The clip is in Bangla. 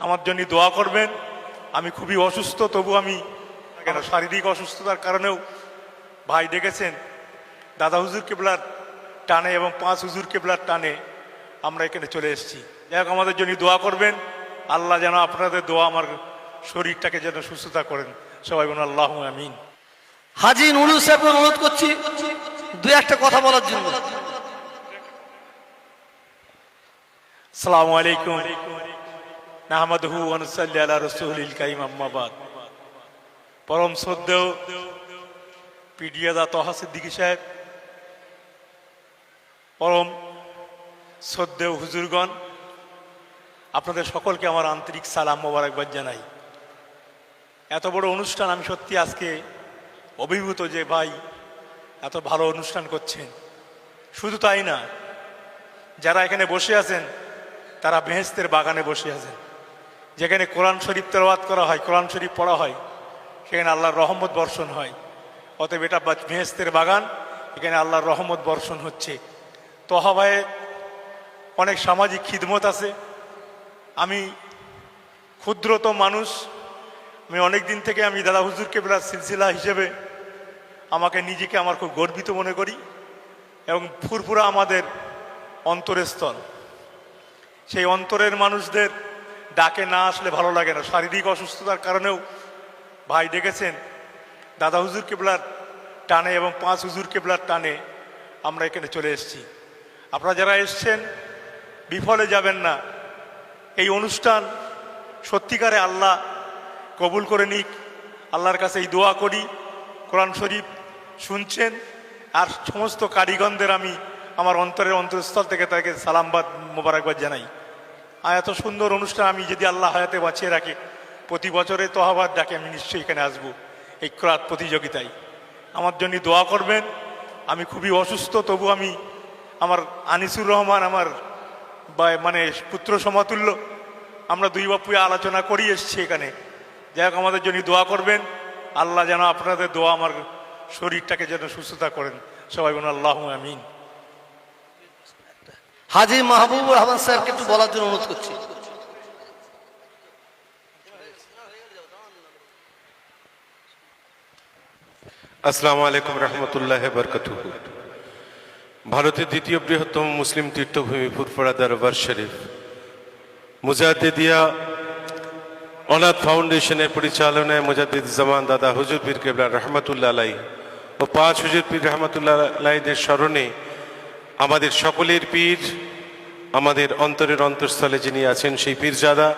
আমার জন্য দোয়া করবেন। আমি খুবই অসুস্থ, তবু আমি কেন শারীরিক অসুস্থতার কারণেও ভাই ডেকেছেন দাদা হুজুর কেবলার টানে এবং 5 হুজুর কেবলার টানে আমরা এখানে চলে এসেছি। যাই হোক, আমাদের জন্য দোয়া করবেন। আল্লাহ যেন আপনাদের দোয়া আমার শরীরটাকে যেন সুস্থতা করেন। সবাই বলুন আল্লাহু আমিন। হাজী নুরুল সাহেবকে অনুরোধ করছি দুই একটা কথা বলার জন্য। আসসালামু আলাইকুম নাহমাদুহু ওয়া নুসাল্লি আলা রাসূলিল কারীম, আম্মা বাদ। পরম শ্রদ্ধেয় পিডিয়াদা তহা সিদ্দিকী সাহেব, পরম শ্রদ্ধেয় হুজুরগণ, আপনাদের সকলকে আমার আন্তরিক সালাম মোবারকবাদ জানাই। এত বড় অনুষ্ঠান, আমি সত্যি আজকে অভিভূত যে ভাই এত ভালো অনুষ্ঠান করছেন। শুধু তাই না, যারা এখানে বসে আছেন তারা বেহেশতের বাগানে বসে আছেন। যেখানে কোরআন শরীফ তেলাওয়াত করা হয়, কোরআন শরীফ পড়া হয়, সেখানে আল্লাহর রহমত বর্ষণ হয়। অতএব এটা বেহেশতের বাগান, এখানে আল্লাহর রহমত বর্ষণ হচ্ছে। তহা ভাইয়ে অনেক সামাজিক খিদমত আছে। আমি ক্ষুদ্রতম মানুষ, আমি অনেক দিন থেকে আমি দাদা হুজুর কেবলার সিলসিলা হিসেবে আমাকে নিজেকে আমার খুব গর্বিত মনে করি এবং ফুরফুরা আমাদের অন্তরের স্থল। সেই অন্তরের মানুষদের ডাকে না আসলে ভালো লাগে না। শারীরিক অসুস্থতার কারণেও ভাই ডেকেছেন দাদা হুজুর কেবলার টানে এবং 5 হুজুর কেবলার টানে আমরা এখানে চলে এসেছি। আপনারা যারা এসছেন বিফলে যাবেন না। এই অনুষ্ঠান সত্যিকারে আল্লাহ কবুল করে নিক, আল্লাহর কাছে এই দোয়া করি। কোরআন শরীফ শুনছেন আর সমস্ত কারিগণদের আমি আমার অন্তরের অন্তঃস্থল থেকে তাকে সালামবাদ মোবারকবাদ জানাই। আর এত সুন্দর অনুষ্ঠান আমি যদি আল্লাহ হায়াতে বাঁচিয়ে রাখে, প্রতি বছরে তহাবাদ ডাকে আমি নিশ্চয়ই এখানে আসবো এই ক্রাত প্রতিযোগিতায়। আমার জন্য দোয়া করবেন। আমি খুবই অসুস্থ, তবু আমি আমার আনিসুর রহমান আমার মানে পুত্র সমাতুল্য, আমরা দুই বাপুয়ে আলোচনা করি এসছি এখানে। যাই হোক, আমাদের জন্য দোয়া করবেন। আল্লাহ যেন আপনাদের দোয়া আমার শরীরটাকে যেন সুস্থতা করেন। সবাই বলুন আল্লাহু আমিন। হাজী মাহবুবুর রহমান সাহেবকে একটু বলার জন্য অনুরোধ করছি। আসসালামু আলাইকুম রহমতুল্লাহ বরকাতুহু। ভারতের দ্বিতীয় বৃহত্তম মুসলিম তীর্থভূমি ফুরফুরা দরবার শরীফ মুজাদ্দিদিয়া অনাথ ফাউন্ডেশনের পরিচালনায় মুজাদ্দিদ জামান দাদা হুজুর পীর কেবলা রহমতুল্লাহ আলাই ও 5 হুজুর পীর রহমতুল্লাহ আলাইদের স্মরণে আমাদের সকলের পীর, আমাদের অন্তরের অন্তঃস্থলে যিনি আছেন সেই পীরজাদা